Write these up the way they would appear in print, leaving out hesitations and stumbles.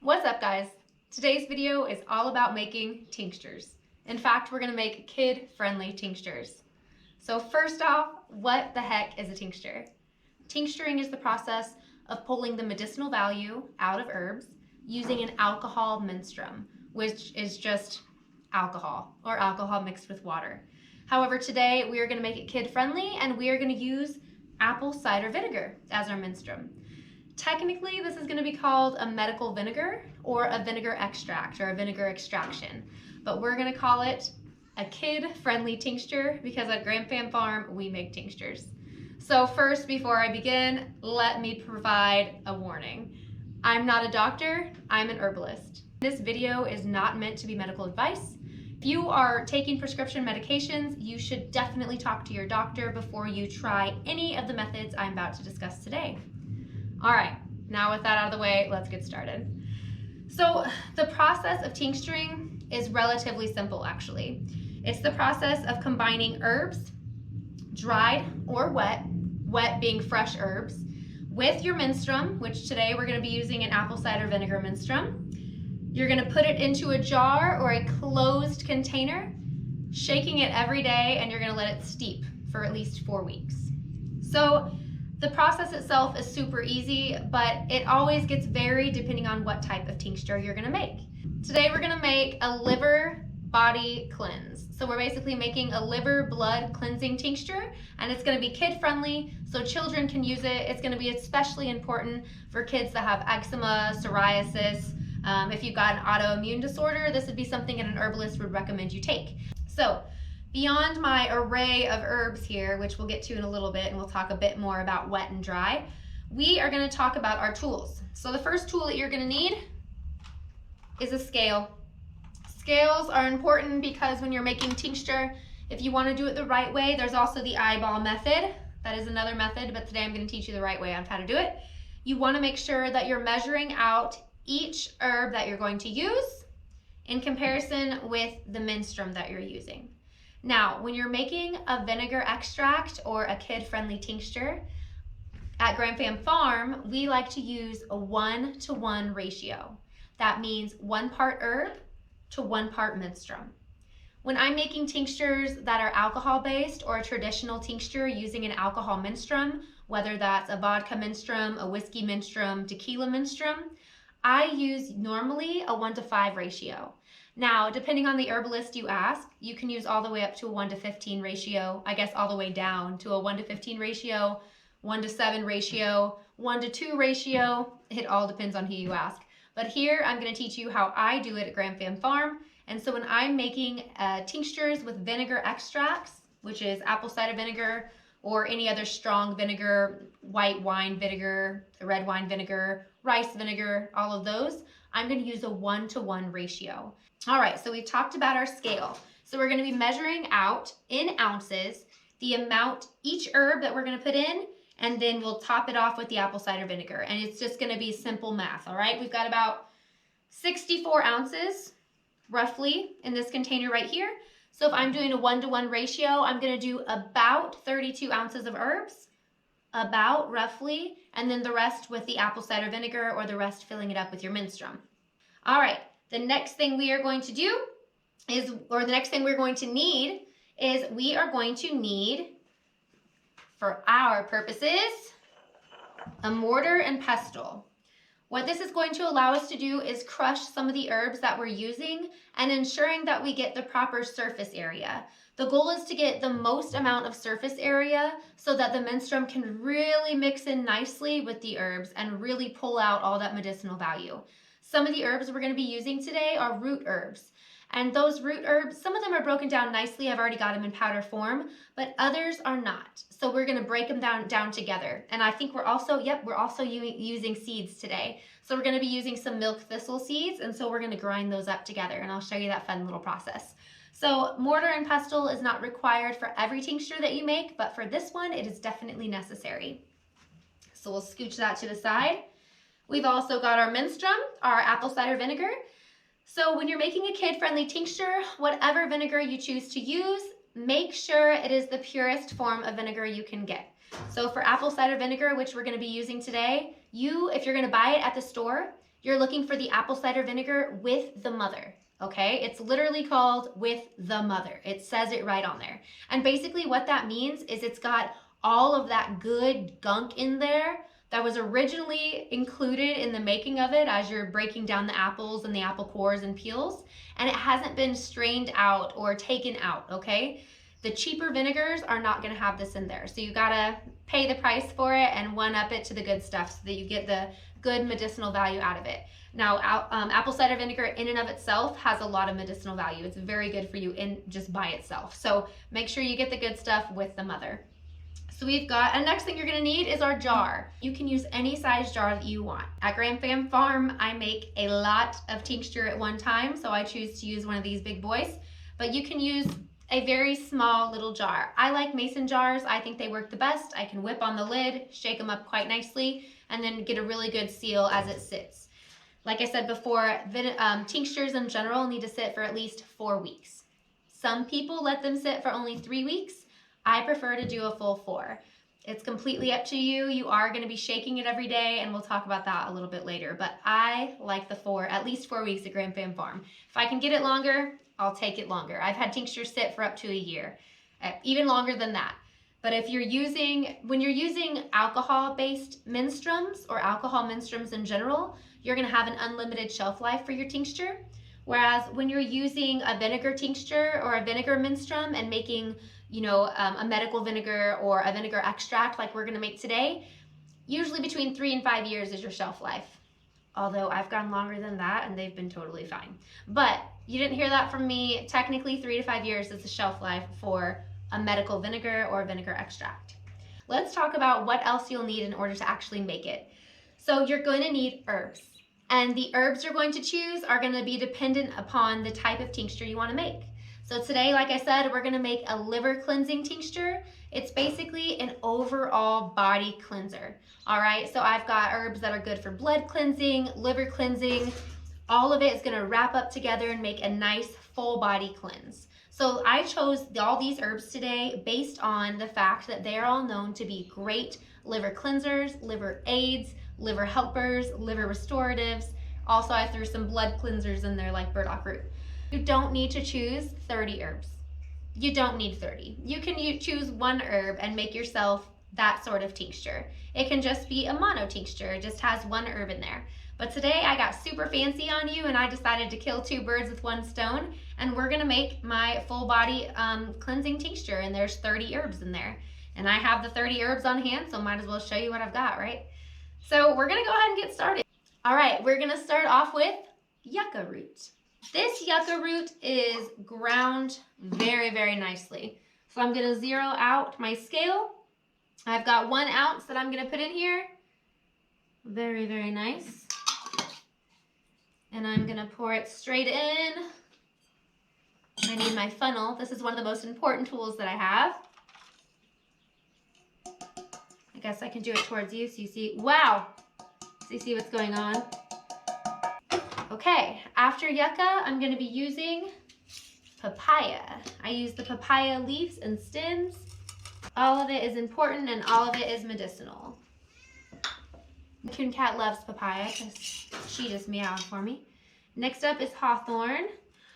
What's up, guys? Today's video is all about making tinctures. In fact, we're gonna make kid-friendly tinctures. So first off, what the heck is a tincture? Tincturing is the process of pulling the medicinal value out of herbs using an alcohol menstruum, which is just alcohol or alcohol mixed with water. However, today we are gonna make it kid-friendly and we are gonna use apple cider vinegar as our menstruum. Technically, this is going to be called a medical vinegar or a vinegar extract or a vinegar extraction, but we're going to call it a kid-friendly tincture because at Grandfam Farm, we make tinctures. So first, before I begin, let me provide a warning. I'm not a doctor, I'm an herbalist. This video is not meant to be medical advice. If you are taking prescription medications, you should definitely talk to your doctor before you try any of the methods I'm about to discuss today. All right, now with that out of the way, let's get started. So the process of tincturing is relatively simple, actually. It's the process of combining herbs, dried or wet being fresh herbs, with your menstruum, which today we're gonna be using an apple cider vinegar menstruum. You're gonna put it into a jar or a closed container, shaking it every day, and you're gonna let it steep for at least 4 weeks. So the process itself is super easy, but it always gets varied depending on what type of tincture you're gonna make. Today we're gonna make a liver body cleanse. So we're basically making a liver blood cleansing tincture, and it's gonna be kid friendly, so children can use it. It's gonna be especially important for kids that have eczema, psoriasis. If you've got an autoimmune disorder, this would be something that an herbalist would recommend you take. So beyond my array of herbs here, which we'll get to in a little bit, and we'll talk a bit more about wet and dry, we are going to talk about our tools. So the first tool that you're going to need is a scale. Scales are important because when you're making tincture, if you want to do it the right way, there's also the eyeball method. That is another method, but today I'm going to teach you the right way on how to do it. You want to make sure that you're measuring out each herb that you're going to use in comparison with the menstruum that you're using. Now, when you're making a vinegar extract or a kid-friendly tincture, at Grandfam Farm, we like to use a 1-to-1 ratio. That means 1 part herb to 1 part menstruum. When I'm making tinctures that are alcohol-based or a traditional tincture using an alcohol menstruum, whether that's a vodka menstruum, a whiskey menstruum, tequila menstruum, I use normally a 1-to-5 ratio. Now, depending on the herbalist you ask, you can use all the way up to a 1-to-15 ratio, I guess all the way down to a 1-to-15 ratio, 1-to-7 ratio, 1-to-2 ratio. It all depends on who you ask. But here, I'm gonna teach you how I do it at Grandfam Farm. And so when I'm making tinctures with vinegar extracts, which is apple cider vinegar or any other strong vinegar, white wine vinegar, red wine vinegar, rice vinegar, all of those, I'm gonna use a 1-to-1 ratio. All right, so we've talked about our scale. So we're gonna be measuring out in ounces the amount, each herb that we're gonna put in, and then we'll top it off with the apple cider vinegar. And it's just gonna be simple math, all right? We've got about 64 ounces, roughly, in this container right here. So if I'm doing a 1-to-1 ratio, I'm gonna do about 32 ounces of herbs, about roughly, and then the rest with the apple cider vinegar or the rest filling it up with your menstruum. All right. The next thing we are going to do is, or the next thing we're going to need is we are going to need, for our purposes, a mortar and pestle. What this is going to allow us to do is crush some of the herbs that we're using and ensuring that we get the proper surface area. The goal is to get the most amount of surface area so that the menstruum can really mix in nicely with the herbs and really pull out all that medicinal value. Some of the herbs we're going to be using today are root herbs. And those root herbs, some of them are broken down nicely. I've already got them in powder form, but others are not. So we're going to break them down together. And I think we're also using seeds today. So we're going to be using some milk thistle seeds. And so we're going to grind those up together. And I'll show you that fun little process. So mortar and pestle is not required for every tincture that you make, but for this one, it is definitely necessary. So we'll scooch that to the side. We've also got our menstruum, our apple cider vinegar. So when you're making a kid-friendly tincture, whatever vinegar you choose to use, make sure it is the purest form of vinegar you can get. So for apple cider vinegar, which we're going to be using today, if you're going to buy it at the store, you're looking for the apple cider vinegar with the mother. Okay, it's literally called with the mother. It says it right on there. And basically what that means is it's got all of that good gunk in there that was originally included in the making of it as you're breaking down the apples and the apple cores and peels, and it hasn't been strained out or taken out, okay? The cheaper vinegars are not gonna have this in there. So you gotta pay the price for it and one up it to the good stuff so that you get the good medicinal value out of it. Now, apple cider vinegar in and of itself has a lot of medicinal value. It's very good for you in just by itself. So make sure you get the good stuff with the mother. So we've got, and next thing you're gonna need is our jar. You can use any size jar that you want. At Grand Fam Farm, I make a lot of tincture at one time, so I choose to use one of these big boys, but you can use a very small little jar. I like mason jars. I think they work the best. I can whip on the lid, shake them up quite nicely, and then get a really good seal as it sits. Like I said before, tinctures in general need to sit for at least 4 weeks. Some people let them sit for only 3 weeks. I prefer to do a full 4. It's completely up to you. You are going to be shaking it every day, and we'll talk about that a little bit later. But I like the 4, at least 4 weeks at Grand Fam Farm. If I can get it longer, I'll take it longer. I've had tinctures sit for up to a year, even longer than that. But if you're when you're using alcohol-based menstruums or alcohol menstruums in general, you're going to have an unlimited shelf life for your tincture. Whereas when you're using a vinegar tincture or a vinegar menstruum and making, a medical vinegar or a vinegar extract like we're going to make today, usually between 3 and 5 years is your shelf life. Although I've gone longer than that and they've been totally fine. But you didn't hear that from me. Technically 3 to 5 years is the shelf life for a medical vinegar or vinegar extract. Let's talk about what else you'll need in order to actually make it. So you're going to need herbs. And the herbs you're going to choose are going to be dependent upon the type of tincture you want to make. So today, like I said, we're going to make a liver cleansing tincture. It's basically an overall body cleanser. All right, so I've got herbs that are good for blood cleansing, liver cleansing. All of it is going to wrap up together and make a nice full body cleanse. So I chose all these herbs today based on the fact that they are all known to be great liver cleansers, liver aids, liver helpers, liver restoratives. Also, I threw some blood cleansers in there like burdock root. You don't need to choose 30 herbs. You don't need 30. You can choose one herb and make yourself that sort of tincture. It can just be a mono tincture. It just has one herb in there. But today I got super fancy on you and I decided to kill 2 birds with 1 stone, and we're gonna make my full body cleansing tincture, and there's 30 herbs in there. And I have the 30 herbs on hand, so might as well show you what I've got, right? So we're gonna go ahead and get started. All right, we're gonna start off with yucca root. This yucca root is ground very, very nicely. So I'm gonna zero out my scale. I've got 1 ounce that I'm gonna put in here. Very, very nice. And I'm gonna pour it straight in. I need my funnel. This is one of the most important tools that I have. I guess I can do it towards you so you see, wow! So you see what's going on. Okay, after yucca, I'm gonna be using papaya. I use the papaya leaves and stems. All of it is important and all of it is medicinal. Coon Cat loves papaya because she just meowed for me. Next up is hawthorn.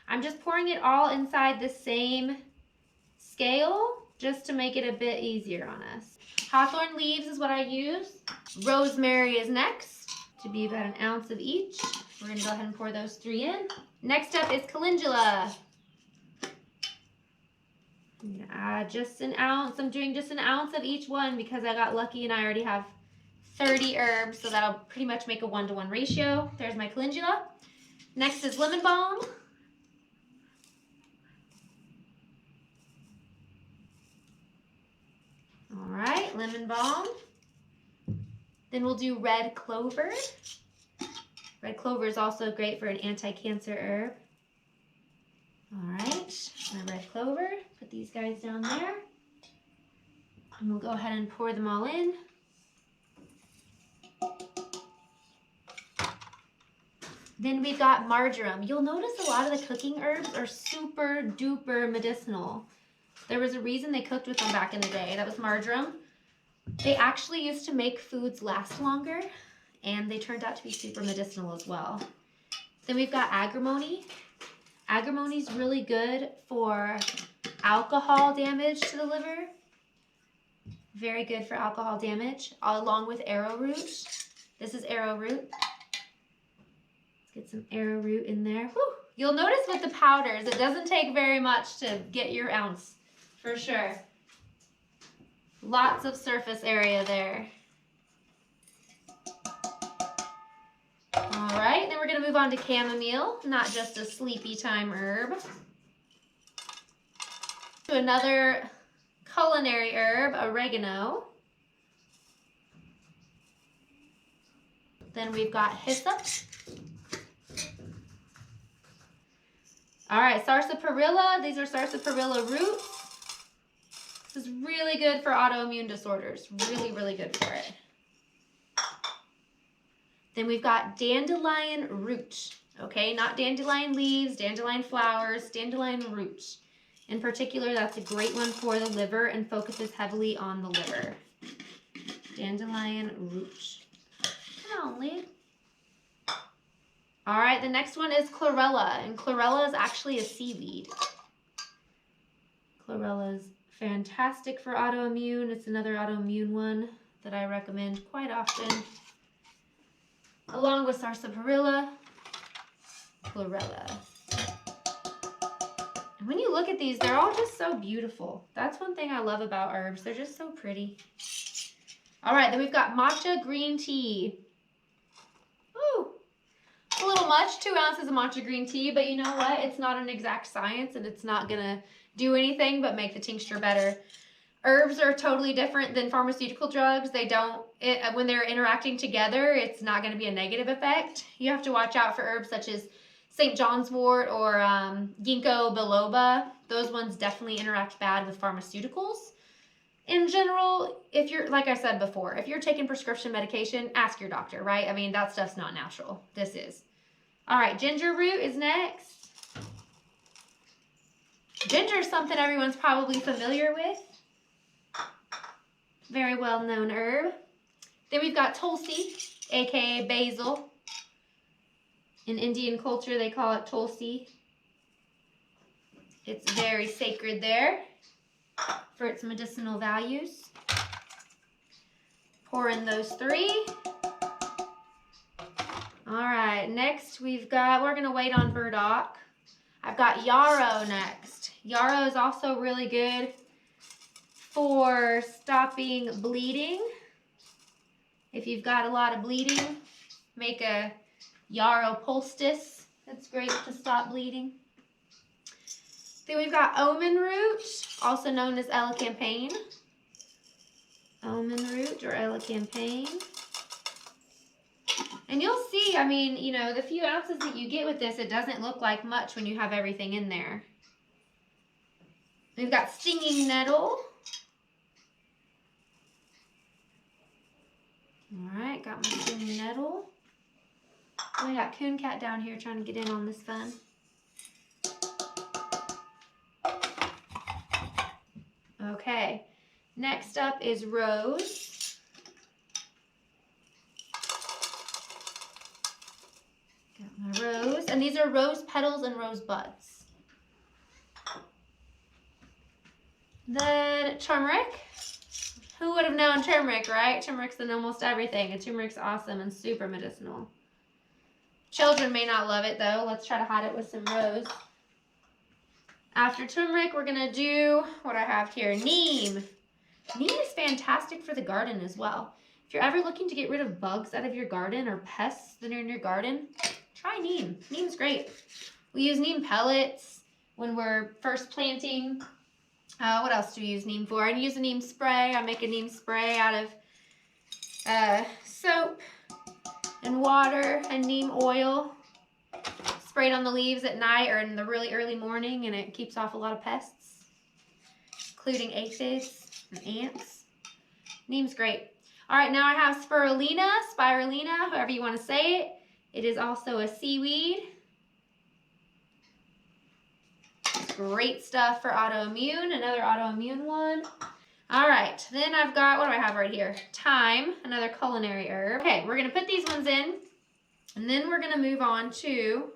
I'm just pouring it all inside the same scale just to make it a bit easier on us. Hawthorn leaves is what I use. Rosemary is next, to be about 1 ounce of each. We're gonna go ahead and pour those 3 in. Next up is calendula. I'm gonna add just 1 ounce. I'm doing just 1 ounce of each one because I got lucky and I already have 30 herbs, so that'll pretty much make a 1-to-1 ratio. There's my calendula. Next is lemon balm. All right, lemon balm. Then we'll do red clover. Red clover is also great for an anti-cancer herb. All right, my red clover. Put these guys down there. And we'll go ahead and pour them all in. Then we've got marjoram. You'll notice a lot of the cooking herbs are super duper medicinal. There was a reason they cooked with them back in the day. That was marjoram. They actually used to make foods last longer and they turned out to be super medicinal as well. Then we've got agrimony. Agrimony is really good for alcohol damage to the liver. Very good for alcohol damage, along with arrowroot. This is arrowroot. Let's get some arrowroot in there. Whew. You'll notice with the powders, it doesn't take very much to get your ounce, for sure. Lots of surface area there. All right, then we're gonna move on to chamomile, not just a sleepy time herb. To another culinary herb, oregano. Then we've got hyssop. All right, sarsaparilla. These are sarsaparilla roots. This is really good for autoimmune disorders. Really, really good for it. Then we've got dandelion root. Okay, not dandelion leaves, dandelion flowers, dandelion root. In particular, that's a great one for the liver and focuses heavily on the liver. Dandelion root. Come on, Lee. All right, the next one is chlorella, and chlorella is actually a seaweed. Chlorella is fantastic for autoimmune. It's another autoimmune one that I recommend quite often. Along with sarsaparilla, chlorella. And when you look at these, they're all just so beautiful. That's one thing I love about herbs. They're just so pretty. All right, then we've got matcha green tea. Ooh, a little much, 2 ounces of matcha green tea, but you know what? It's not an exact science, and it's not gonna do anything but make the tincture better. Herbs are totally different than pharmaceutical drugs. They don't, when they're interacting together, it's not gonna be a negative effect. You have to watch out for herbs such as St. John's wort or ginkgo biloba. Those ones definitely interact bad with pharmaceuticals. In general, if you're, like I said before, if you're taking prescription medication, ask your doctor, right? I mean, that stuff's not natural. This is. All right, ginger root is next. Ginger is something everyone's probably familiar with. Very well-known herb. Then we've got tulsi, aka basil. In Indian culture, they call it tulsi. It's very sacred there for its medicinal values. Pour in those 3. All right, next we're gonna wait on burdock. I've got yarrow next. Yarrow is also really good for stopping bleeding. If you've got a lot of bleeding, make a yarrow poultice. That's great to stop bleeding. Then we've got almond root, also known as elecampane. Almond root or elecampane. And you'll see, I mean, you know, the few ounces that you get with this, it doesn't look like much when you have everything in there. We've got stinging nettle. All right, got my stinging nettle. We got Coon Cat down here trying to get in on this fun. Okay, next up is rose. Got my rose, and these are rose petals and rose buds. Then turmeric. Who would have known turmeric, right? Turmeric's in almost everything, and turmeric's awesome and super medicinal. Children may not love it though. Let's try to hide it with some rose. After turmeric, we're gonna do what I have here, neem. Neem is fantastic for the garden as well. If you're ever looking to get rid of bugs out of your garden or pests that are in your garden, try neem. Neem's great. We use neem pellets when we're first planting. What else do we use neem for? I use a neem spray. I make a neem spray out of soap and water and neem oil. Spray it on the leaves at night or in the really early morning, and it keeps off a lot of pests, including aphids and ants. Neem's great. All right, now I have spirulina, however you want to say it. It is also a seaweed. Great stuff for autoimmune, another autoimmune one. All right, then I've got, what do I have right here? Thyme, another culinary herb. Okay, we're gonna put these ones in, and then we're gonna move on to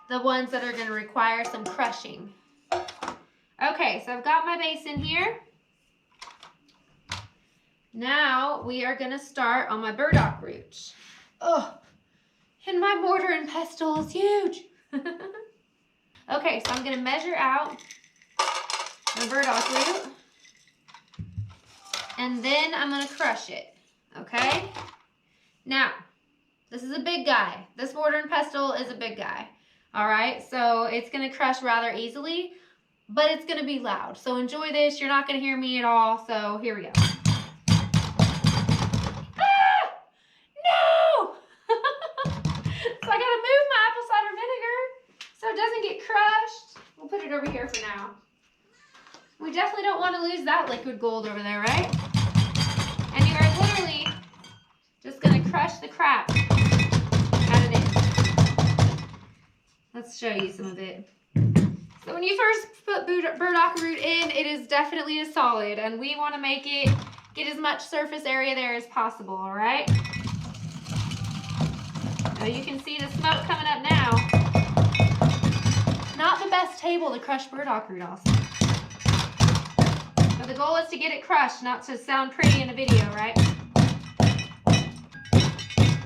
the ones that are gonna require some crushing. Okay, so I've got my basin here. Now we are gonna start on my burdock root. Oh, and my mortar and pestle is huge. Okay, so I'm gonna measure out my burdock root, and then I'm gonna crush it, okay? Now, this is a big guy. This mortar and pestle is a big guy, all right? So it's gonna crush rather easily, but it's gonna be loud. So enjoy this. You're not gonna hear me at all, so here we go. So I gotta move my apple cider vinegar so it doesn't get crushed. We'll put it over here for now. We definitely don't want to lose that liquid gold over there, right? And you are literally just gonna crush the crap out of it. Let's show you some of it. So when you first put burdock root in, it is definitely a solid, and we want to make it get as much surface area there as possible, all right? So you can see the smoke coming up now. Not the best table to crush burdock root also. But the goal is to get it crushed, not to sound pretty in a video, right?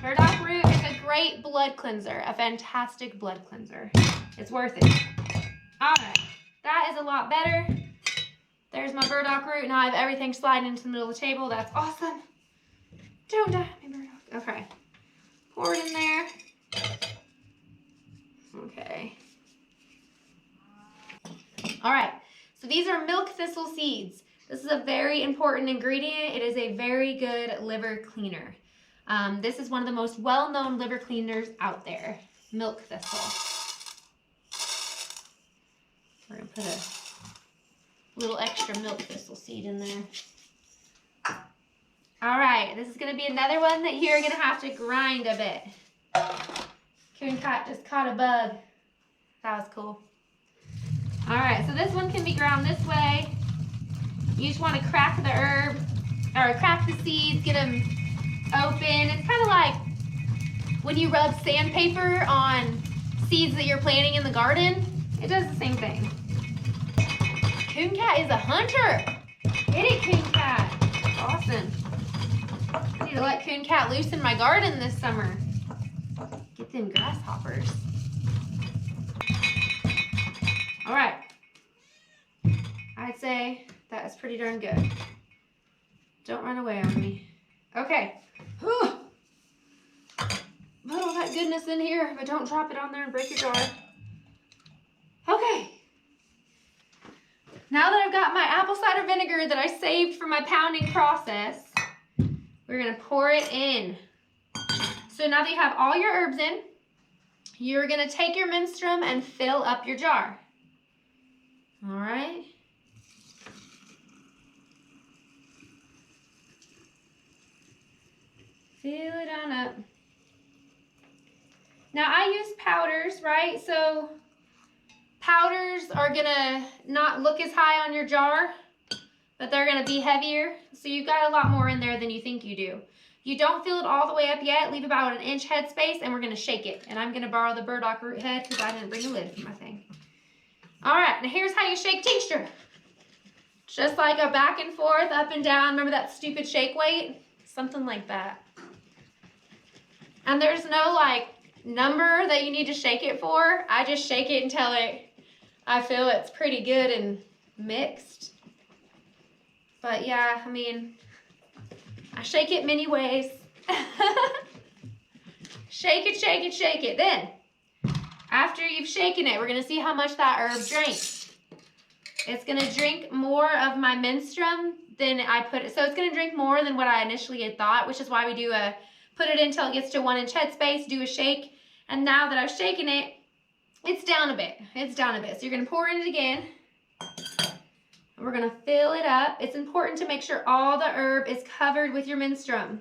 Burdock root is a great blood cleanser, a fantastic blood cleanser. It's worth it. All right, that is a lot better. There's my burdock root. Now I have everything sliding into the middle of the table. That's awesome. Don't die, my burdock. Okay. Pour it in there. Okay. All right. So these are milk thistle seeds. This is a very important ingredient. It is a very good liver cleaner. This is one of the most well-known liver cleaners out there. Milk thistle. We're going to put a little extra milk thistle seed in there. All right, this is gonna be another one that you're gonna have to grind a bit. Coon Cat just caught a bug. That was cool. All right, so this one can be ground this way. You just wanna crack the herb, or crack the seeds, get them open. It's kind of like when you rub sandpaper on seeds that you're planting in the garden. It does the same thing. Coon Cat is a hunter. Get it, Coon Cat. Awesome. I need to let Coon Cat loose in my garden this summer. Get them grasshoppers. All right. I'd say that is pretty darn good. Don't run away on me. Okay. Whew. Put all that goodness in here, but don't drop it on there and break your jar. Okay. Now that I've got my apple cider vinegar that I saved for my pounding process, we're gonna pour it in. So now that you have all your herbs in, you're gonna take your menstruum and fill up your jar. All right. Fill it on up. Now I use powders, right? So powders are gonna not look as high on your jar, but they're gonna be heavier. So you've got a lot more in there than you think you do. You don't fill it all the way up yet. Leave about 1 inch head space, and we're gonna shake it. And I'm gonna borrow the burdock root head because I didn't bring a lid for my thing. All right, now here's how you shake tincture. Just like a back and forth, up and down. Remember that stupid shake weight? Something like that. And there's no like number that you need to shake it for. I just shake it until I feel it's pretty good and mixed. But yeah, I mean, I shake it many ways. Shake it, shake it, shake it. Then, after you've shaken it, we're gonna see how much that herb drinks. It's gonna drink more of my menstruum than I put it. So it's gonna drink more than what I initially had thought, which is why we do put it in until it gets to 1 inch head space, do a shake. And now that I've shaken it, it's down a bit. It's down a bit. So you're gonna pour in it again. We're gonna fill it up. It's important to make sure all the herb is covered with your menstruum.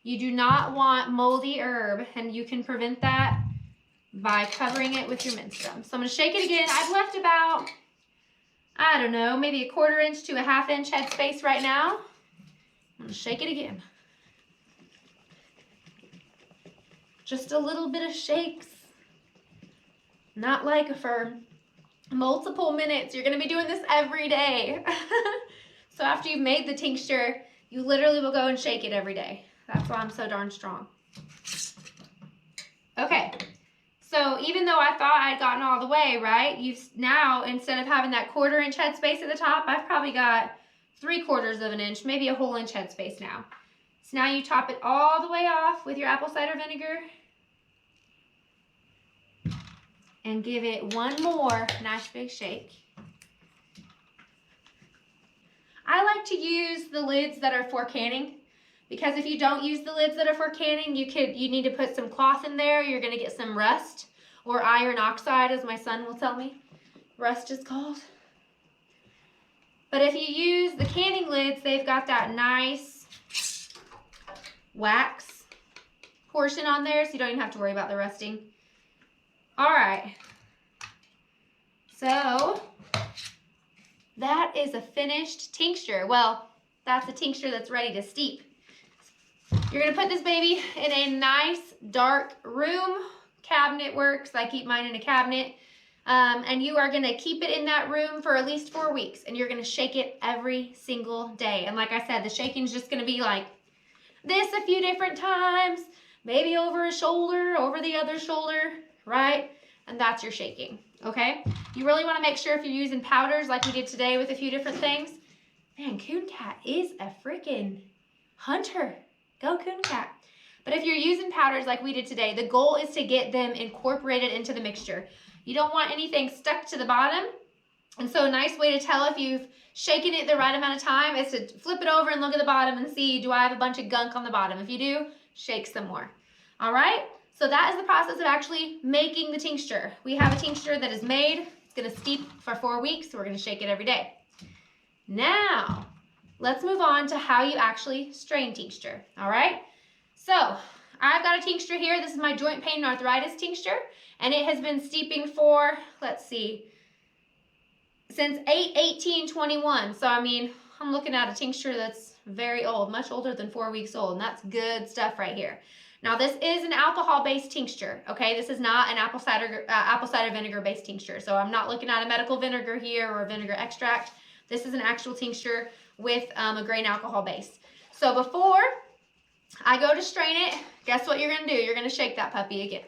You do not want moldy herb, and you can prevent that by covering it with your menstruum. So I'm gonna shake it again. I've left about, I don't know, maybe 1/4 inch to a 1/2 inch head space right now. I'm gonna shake it again. Just a little bit of shakes. Not like for multiple minutes. You're gonna be doing this every day. So after you've made the tincture, you literally will go and shake it every day. That's why I'm so darn strong. Okay, so even though I thought I'd gotten all the way, right, you've now, instead of having that 1/4 inch head space at the top, I've probably got 3/4 of an inch, maybe a whole inch head space now. So now you top it all the way off with your apple cider vinegar and give it one more nice big shake. I like to use the lids that are for canning, because if you don't use the lids that are for canning, you need to put some cloth in there. You're going to get some rust, or iron oxide, as my son will tell me. Rust is called. But if you use the canning lids, they've got that nice wax portion on there, so you don't even have to worry about the rusting. All right. So that is a finished tincture. Well, that's a tincture that's ready to steep. You're gonna put this baby in a nice dark room. Cabinet works. I keep mine in a cabinet. And you are gonna keep it in that room for at least 4 weeks, and you're gonna shake it every single day. And like I said, the shaking is just gonna be like this a few different times, maybe over a shoulder, over the other shoulder, right? And that's your shaking, okay? You really wanna make sure if you're using powders like we did today with a few different things. Man, Coon Cat is a freaking hunter. Go Coon Cat. But if you're using powders like we did today, the goal is to get them incorporated into the mixture. You don't want anything stuck to the bottom. And so a nice way to tell if you've shaken it the right amount of time is to flip it over and look at the bottom and see, do I have a bunch of gunk on the bottom? If you do, shake some more. All right? So that is the process of actually making the tincture. We have a tincture that is made. It's going to steep for 4 weeks, so we're going to shake it every day. Now, let's move on to how you actually strain tincture. All right? So I've got a tincture here. This is my joint pain and arthritis tincture, and it has been steeping for, let's see, since 8/18/21. So I mean, I'm looking at a tincture that's very old, much older than 4 weeks old, and that's good stuff right here. Now this is an alcohol-based tincture, okay? This is not an apple cider vinegar-based tincture. So I'm not looking at a medical vinegar here or a vinegar extract. This is an actual tincture with a grain alcohol base. So before I go to strain it, guess what you're gonna do? You're gonna shake that puppy again.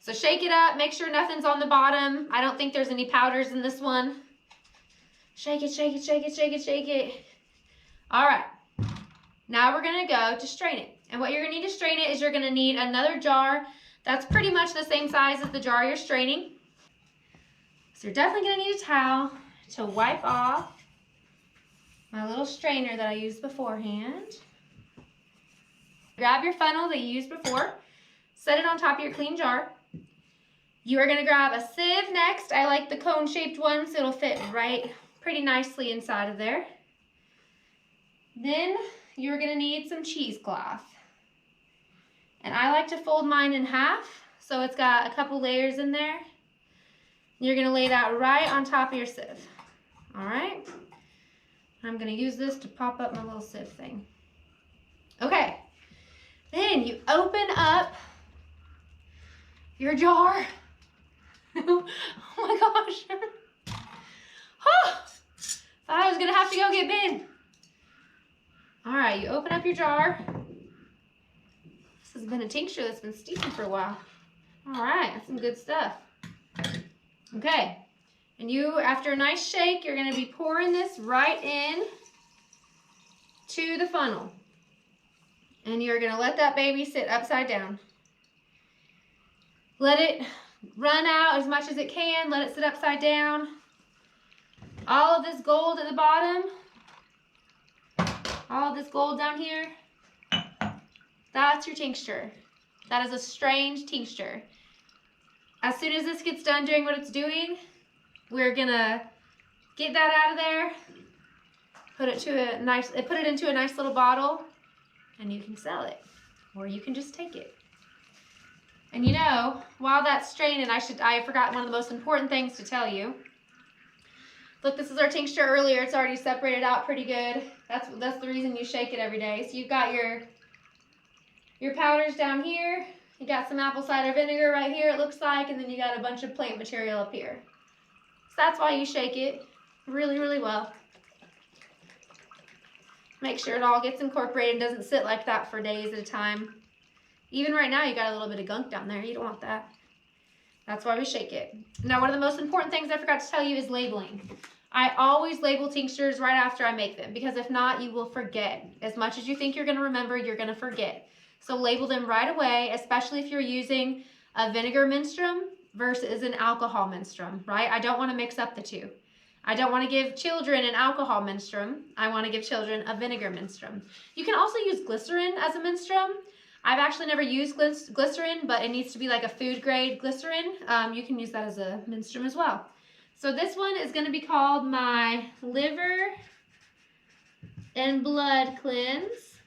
So shake it up, make sure nothing's on the bottom. I don't think there's any powders in this one. Shake it, shake it, shake it, shake it, shake it. All right, now we're gonna go to strain it. And what you're gonna need to strain it is you're gonna need another jar that's pretty much the same size as the jar you're straining. So you're definitely gonna need a towel to wipe off my little strainer that I used beforehand. Grab your funnel that you used before, set it on top of your clean jar. You are gonna grab a sieve next. I like the cone-shaped one, so it'll fit right pretty nicely inside of there. Then you're gonna need some cheesecloth. And I like to fold mine in half, so it's got a couple layers in there. You're gonna lay that right on top of your sieve. All right? I'm gonna use this to pop up my little sieve thing. Okay, then you open up your jar. Oh my gosh. Oh, thought I was gonna have to go get Ben. All right, you open up your jar. This has been a tincture that's been steeping for a while. All right, that's some good stuff. Okay, and you, after a nice shake, you're gonna be pouring this right in to the funnel. And you're gonna let that baby sit upside down. Let it run out as much as it can. Let it sit upside down. All of this gold at the bottom, all of this gold down here, that's your tincture. That is a strained tincture. As soon as this gets done doing what it's doing, we're gonna get that out of there, put it into a nice little bottle, and you can sell it, or you can just take it. And you know, while that's straining, I forgot one of the most important things to tell you. Look, this is our tincture earlier. It's already separated out pretty good. That's the reason you shake it every day. So you've got your powders down here. You got some apple cider vinegar right here, it looks like, and then you got a bunch of plant material up here. So that's why you shake it really, really well. Make sure it all gets incorporated and doesn't sit like that for days at a time. Even right now, you got a little bit of gunk down there. You don't want that. That's why we shake it. Now, one of the most important things I forgot to tell you is labeling. I always label tinctures right after I make them, because if not, you will forget. As much as you think you're going to remember, you're going to forget. So label them right away, especially if you're using a vinegar menstruum versus an alcohol menstruum, right? I don't want to mix up the two. I don't want to give children an alcohol menstruum. I want to give children a vinegar menstruum. You can also use glycerin as a menstruum. I've actually never used glycerin, but it needs to be like a food grade glycerin. You can use that as a menstruum as well. So this one is going to be called my liver and blood cleanse.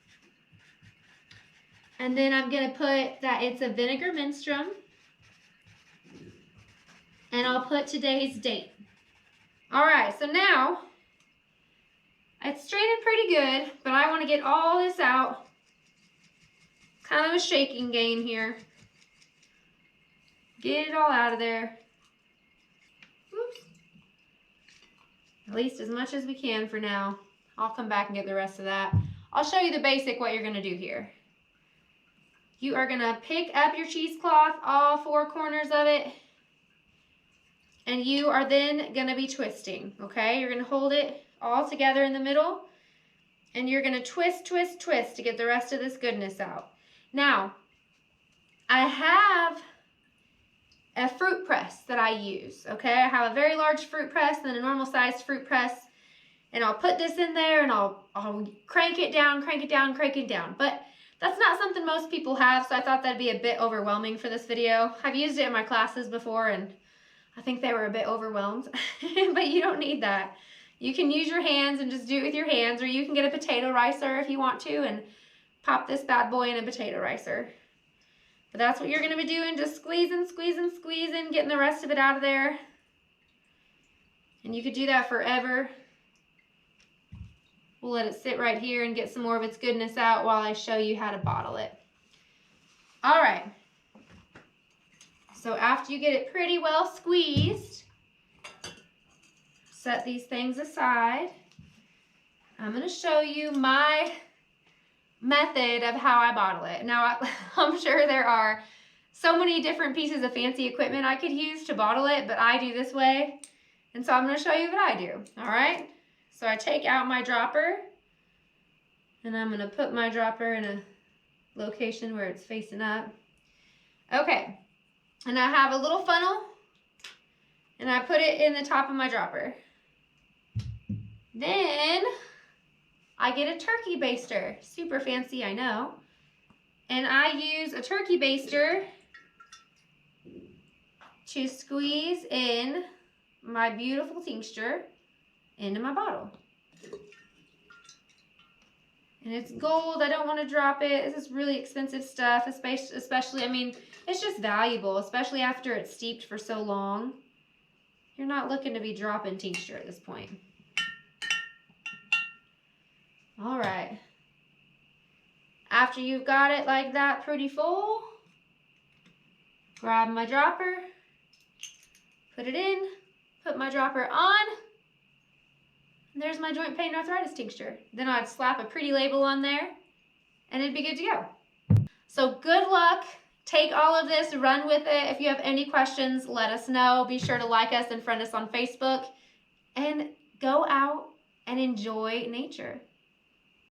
And then I'm going to put that it's a vinegar menstruum. And I'll put today's date. All right, so now it's straining pretty good, but I want to get all this out. Kind of a shaking game here. Get it all out of there. Oops. At least as much as we can for now. I'll come back and get the rest of that. I'll show you the basic what you're going to do here. You are going to pick up your cheesecloth, all four corners of it. And you are then going to be twisting, okay? You're going to hold it all together in the middle. And you're going to twist, twist, twist to get the rest of this goodness out. Now, I have a fruit press that I use, okay? I have a very large fruit press and a normal sized fruit press. And I'll put this in there and I'll crank it down, crank it down, crank it down. But that's not something most people have, so I thought that'd be a bit overwhelming for this video. I've used it in my classes before and I think they were a bit overwhelmed, but you don't need that. You can use your hands and just do it with your hands, or you can get a potato ricer if you want to and pop this bad boy in a potato ricer. But that's what you're going to be doing, just squeezing, squeezing, squeezing, getting the rest of it out of there. And you could do that forever. We'll let it sit right here and get some more of its goodness out while I show you how to bottle it. All right. So after you get it pretty well squeezed, set these things aside. I'm going to show you my method of how I bottle it. Now, I'm sure there are so many different pieces of fancy equipment I could use to bottle it, but I do this way. And so I'm going to show you what I do. All right. So I take out my dropper and I'm going to put my dropper in a location where it's facing up. Okay. And I have a little funnel and I put it in the top of my dropper. Then I get a turkey baster. Super fancy, I know. And I use a turkey baster to squeeze in my beautiful tincture into my bottle. And it's gold. I don't want to drop it. This is really expensive stuff, especially, I mean, it's just valuable, especially after it's steeped for so long. You're not looking to be dropping tincture at this point. All right. After you've got it like that pretty full, grab my dropper, put it in, put my dropper on, and there's my joint pain arthritis tincture. Then I'd slap a pretty label on there and it'd be good to go. So good luck. Take all of this, run with it. If you have any questions, let us know. Be sure to like us and friend us on Facebook and go out and enjoy nature.